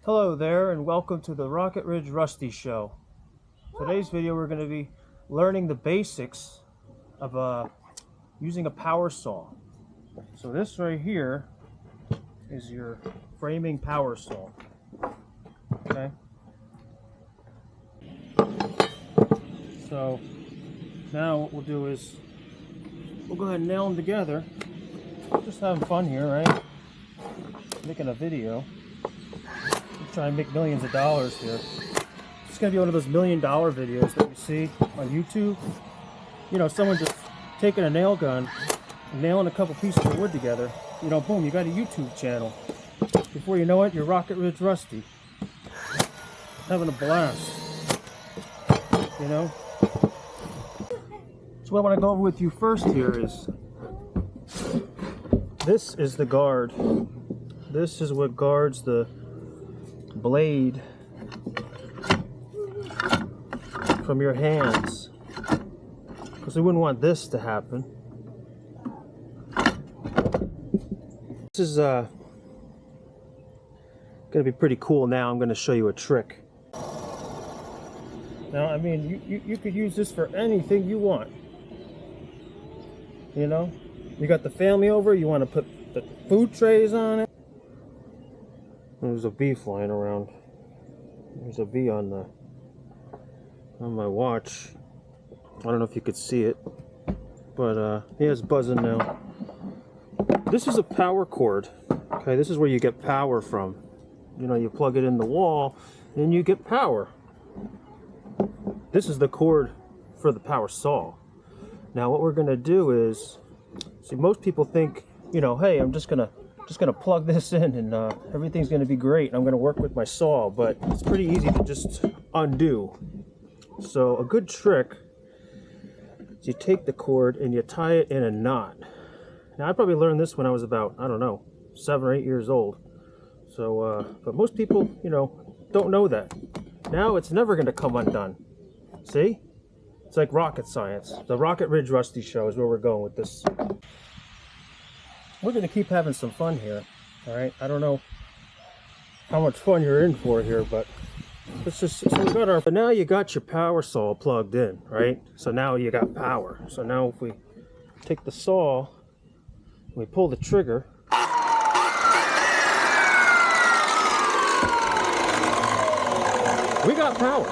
Hello there and welcome to the Rocket Ridge Rusty Show. Today's video we're going to be learning the basics of using a power saw. So this right here is your framing power saw. Okay. So now what we'll do is we'll go ahead and nail them together. Just having fun here, right? Making a video. Try and make millions of dollars here. It's gonna be one of those $1 million videos that you see on YouTube. You know, someone just taking a nail gun and nailing a couple pieces of wood together. You know, boom, you got a YouTube channel. Before you know it, you're Rocket Ridge Rusty. Having a blast. You know? So what I want to go over with you first here is this is the guard. This is what guards the blade from your hands, because we wouldn't want this to happen. This is gonna be pretty cool. Now I'm gonna show you a trick. Now I mean you could use this for anything you want. You know, you got the family over, you want to put the food trays on it. There's a bee flying around. There's a bee on my watch. I don't know if you could see it, but yeah, it's buzzing now. This is a power cord. Okay, this is where you get power from. You know, you plug it in the wall and you get power. This is the cord for the power saw. Now what we're gonna do is, see, most people think, you know, hey, I'm just gonna plug this in and everything's gonna be great. I'm gonna work with my saw, but it's pretty easy to just undo. So a good trick is you take the cord and you tie it in a knot. Now I probably learned this when I was about, I don't know, 7 or 8 years old. So, but most people, you know, don't know that. Now it's never gonna come undone. See? It's like rocket science. The Rocket Ridge Rusty Show is where we're going with this. We're going to keep having some fun here, all right? I don't know how much fun you're in for here, but let's just, so we got our, but now you got your power saw plugged in, right? So now you got power. So now if we take the saw, we pull the trigger, we got power.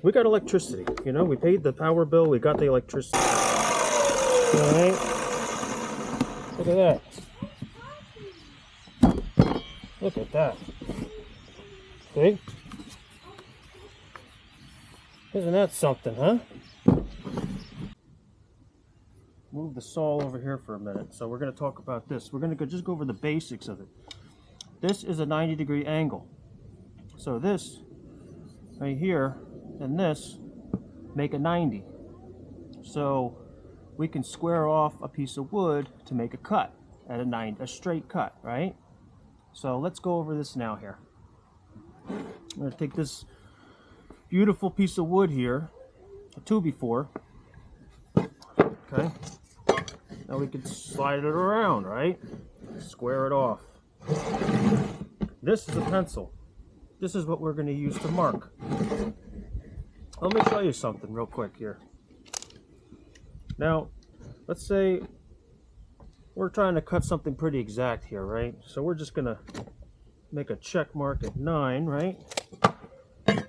We got electricity, you know? We paid the power bill, we got the electricity. All right? Look at that. Look at that. See? Isn't that something, huh? Move the saw over here for a minute. So we're going to talk about this. We're going to just go over the basics of it. This is a 90-degree angle. So this right here and this make a 90. So we can square off a piece of wood to make a cut at a straight cut, right? So let's go over this now here. I'm going to take this beautiful piece of wood here, a 2x4. Okay. Now we can slide it around, right? Square it off. This is a pencil. This is what we're going to use to mark. Let me show you something real quick here. Now, let's say we're trying to cut something pretty exact here, right? So we're just gonna make a check mark at 9, right? And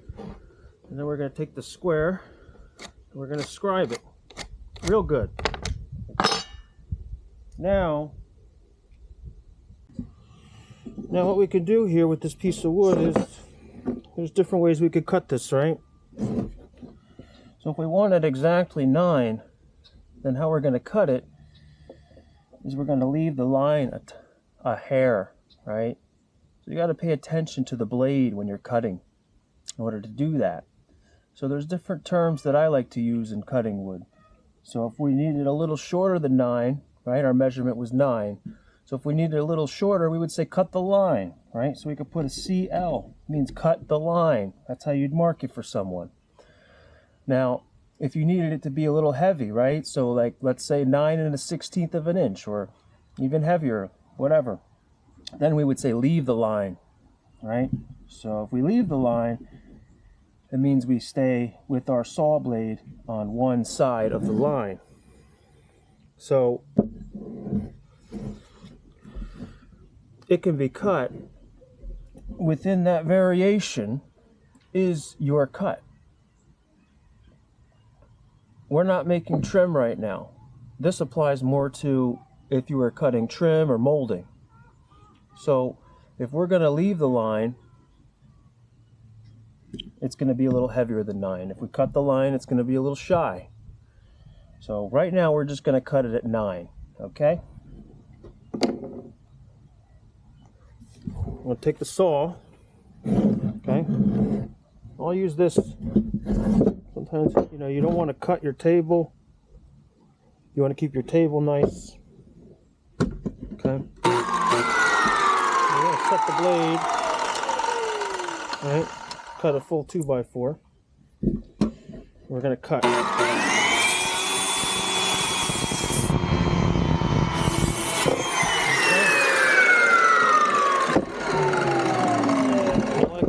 then we're gonna take the square and we're gonna scribe it real good. Now what we can do here with this piece of wood is there's different ways we could cut this, right? So if we want it exactly 9, then how we're going to cut it is we're going to leave the line a hair, right? So you got to pay attention to the blade when you're cutting in order to do that. So there's different terms that I like to use in cutting wood. So if we needed a little shorter than 9, right, our measurement was 9. So if we needed a little shorter, we would say cut the line, right? So we could put a CL, means cut the line. That's how you'd mark it for someone. Now, if you needed it to be a little heavy, right? So like, let's say 9 1/16 of an inch, or even heavier, whatever. Then we would say leave the line, right? So if we leave the line, it means we stay with our saw blade on one side of the line. So it can be cut within that variation is your cut. We're not making trim right now. This applies more to if you were cutting trim or molding. So if we're going to leave the line, it's going to be a little heavier than 9. If we cut the line, it's going to be a little shy. So right now we're just going to cut it at 9, okay? We'll take the saw, okay? I'll use this. Sometimes, you know, you don't want to cut your table. You want to keep your table nice. Okay. We're going to set the blade. All right. Cut a full 2x4. We're going to cut. Like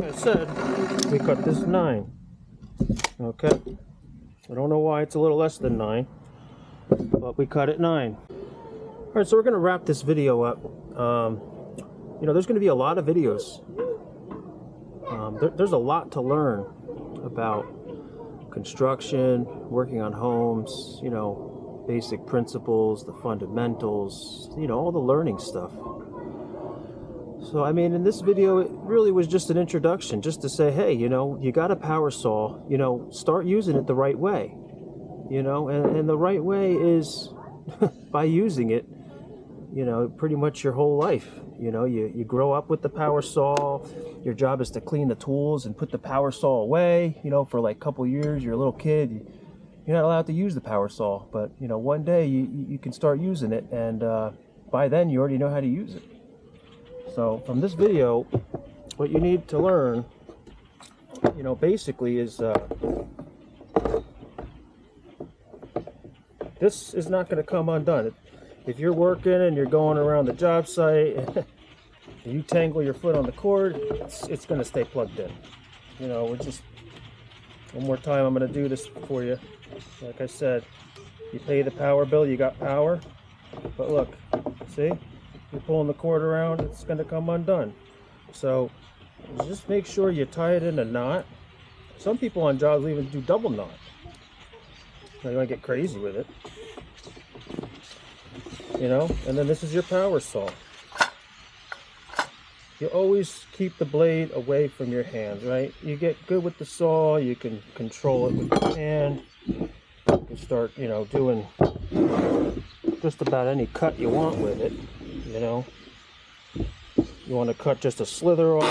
I said, we cut this 9. Okay. I don't know why it's a little less than 9, but we cut it 9. All right, so we're going to wrap this video up. You know, there's going to be a lot of videos. There's a lot to learn about construction, working on homes, you know, basic principles, the fundamentals, you know, all the learning stuff. So, I mean, in this video, it really was just an introduction, just to say, hey, you know, you got a power saw, you know, start using it the right way, you know, and the right way is by using it, you know, pretty much your whole life. You know, you grow up with the power saw. Your job is to clean the tools and put the power saw away. You know, for like a couple years, you're a little kid, you're not allowed to use the power saw. But, you know, one day you can start using it, and by then you already know how to use it. So from this video, what you need to learn, you know, basically is this is not going to come undone. If you're working and you're going around the job site and you tangle your foot on the cord, it's going to stay plugged in. You know, we're just, one more time, I'm going to do this for you. Like I said, you pay the power bill, you got power. But look, see, you're pulling the cord around, it's going to come undone. So just make sure you tie it in a knot. Some people on jobs even do double knot. Now you want to get crazy with it. You know, and then this is your power saw. You always keep the blade away from your hands, right? You get good with the saw, you can control it with your hand. You can start, you know, doing just about any cut you want with it, you know. You want to cut just a slither off.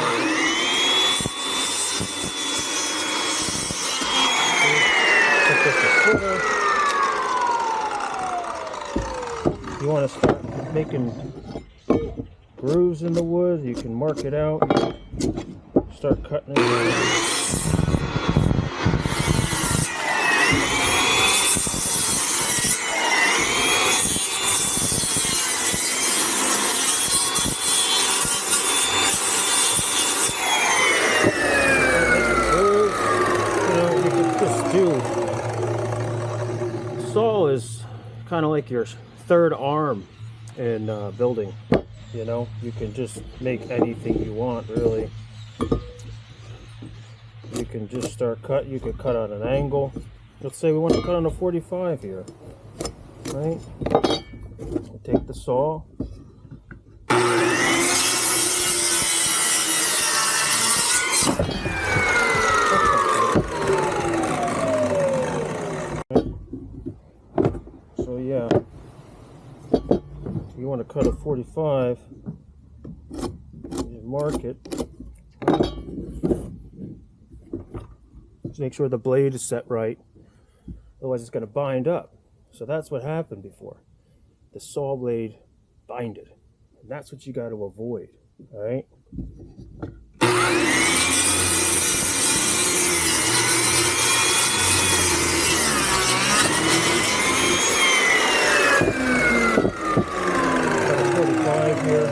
Cut just a slither. You want to start making grooves in the wood, you can mark it out, start cutting it. Saw is kind of like your third arm in building. You know, you can just make anything you want, really. You can just start cut. You could cut on an angle. Let's say we want to cut on a 45 here, right? We'll take the saw. So yeah, you want to cut a 45, you mark it. Just make sure the blade is set right, otherwise it's going to bind up. So that's what happened before. The saw blade binded, and that's what you got to avoid. All right. Here,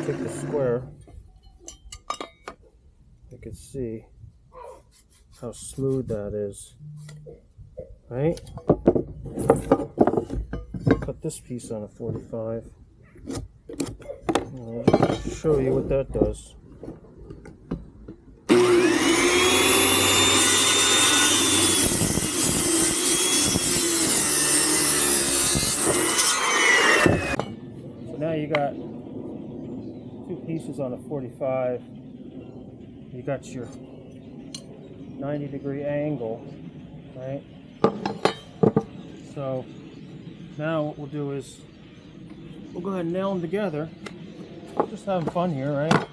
take the square, You can see how smooth that is, right? Cut this piece on a 45. I'll just show you what that does. So now you got two pieces on a 45. You got your 90-degree angle, right? So now what we'll do is we'll go ahead and nail them together. Just having fun here, right?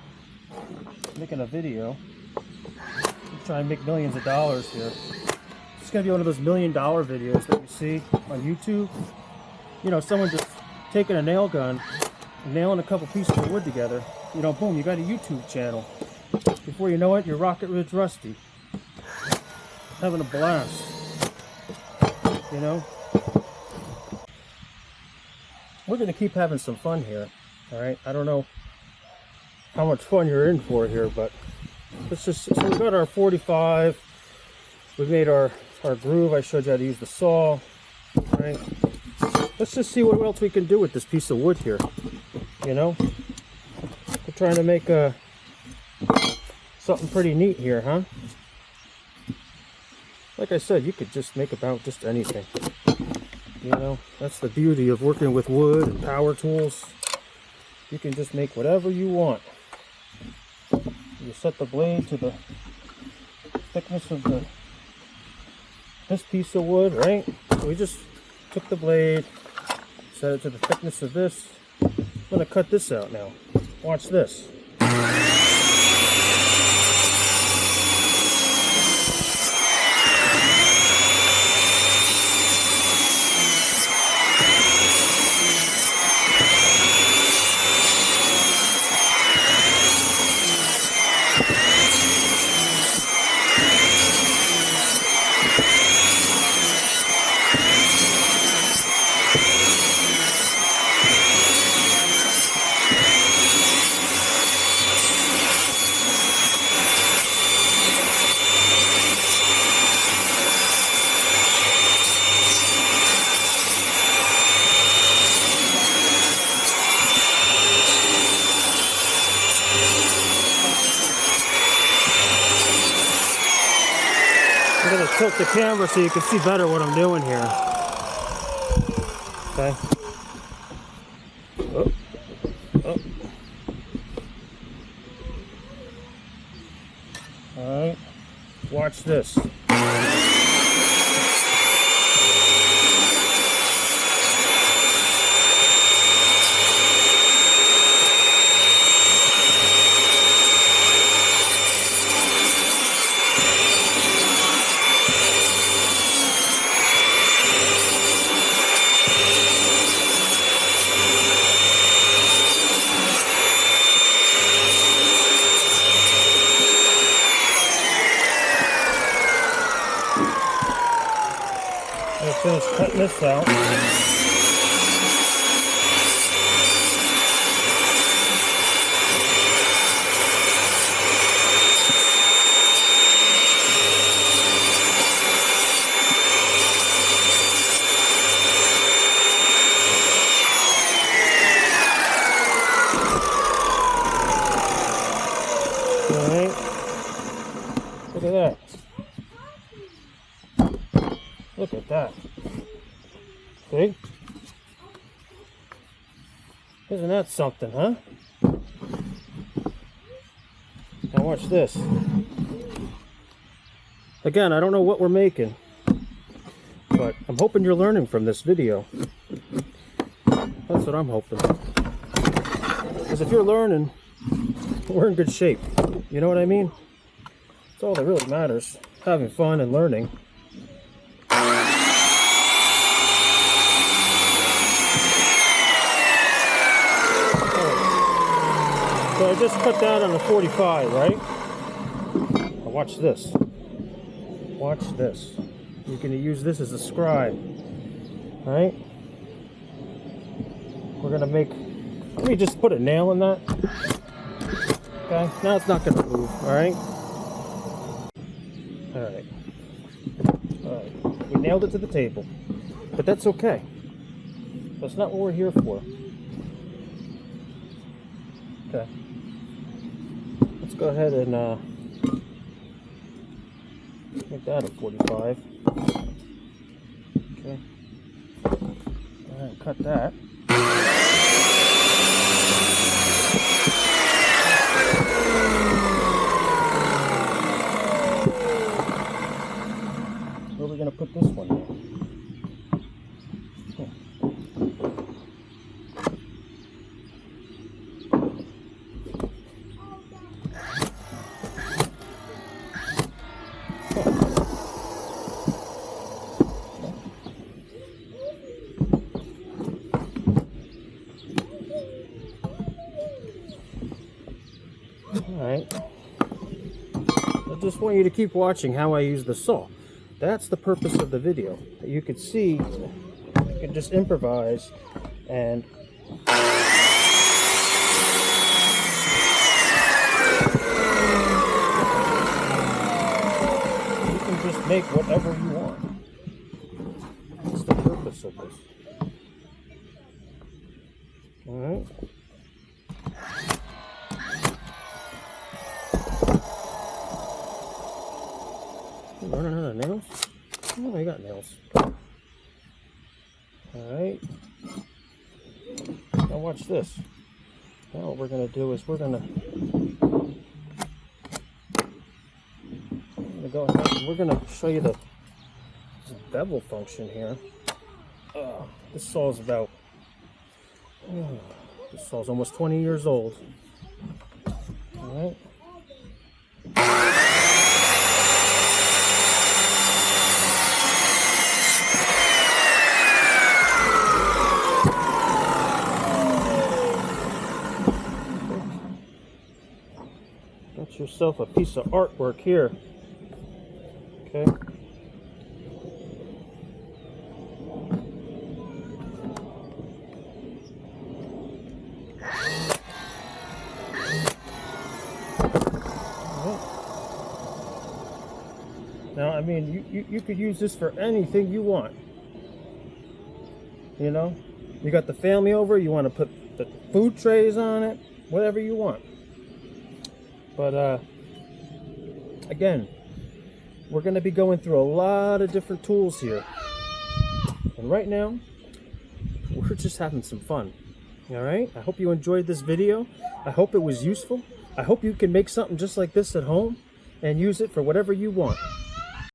Making a video. We'll try and make millions of dollars here. It's gonna be one of those $1 million videos that you see on YouTube. You know, someone just taking a nail gun, nailing a couple pieces of wood together. You know, boom, you got a YouTube channel. Before you know it, you're Rocket Ridge Rusty. Having a blast. You know? We're going to keep having some fun here. Alright? I don't know how much fun you're in for here, but let's just... So we got our 45. We made our groove. I showed you how to use the saw. Right? Let's just see what else we can do with this piece of wood here. You know? We're trying to make something pretty neat here, huh? Like I said, you could just make about just anything. You know, that's the beauty of working with wood and power tools. You can just make whatever you want. You set the blade to the thickness of this piece of wood, right? So we just took the blade, set it to the thickness of this. I'm going to cut this out now. Watch this. I'm going to tilt the camera so you can see better what I'm doing here. Okay. Oh. Oh. Alright. Watch this. I'm going to finish cutting this out. Alright. Look at that. Look at that. See? Isn't that something, huh? Now watch this. Again, I don't know what we're making, but I'm hoping you're learning from this video. That's what I'm hoping. Because if you're learning, we're in good shape. You know what I mean? That's all that really matters. Having fun and learning. So I just cut that on a 45, right? Now watch this. Watch this. You're going to use this as a scribe, right? We're going to make... Let me just put a nail in that. Okay, now it's not going to move, all right? Alright. Alright. We nailed it to the table. But that's okay. That's not what we're here for. Okay. Let's go ahead and make that a 45. Okay. Alright, cut that. Where are we going to put this one now? Alright, I just want you to keep watching how I use the saw. That's the purpose of the video. You could see, you can just improvise and you can just make whatever you want. That's the purpose of this. Alright. Running out of nails? Oh, I got nails. Alright. Now watch this. Now what we're going to do is we're going to go ahead and we're going to show you the bevel function here. This saw's about, this saw's almost 20 years old. Alright. Got yourself a piece of artwork here. Okay. Now, I mean, you could use this for anything you want. You know, you got the family over, you want to put the food trays on it, whatever you want. But again, we're going to be going through a lot of different tools here. And right now, we're just having some fun. Alright? I hope you enjoyed this video. I hope it was useful. I hope you can make something just like this at home and use it for whatever you want.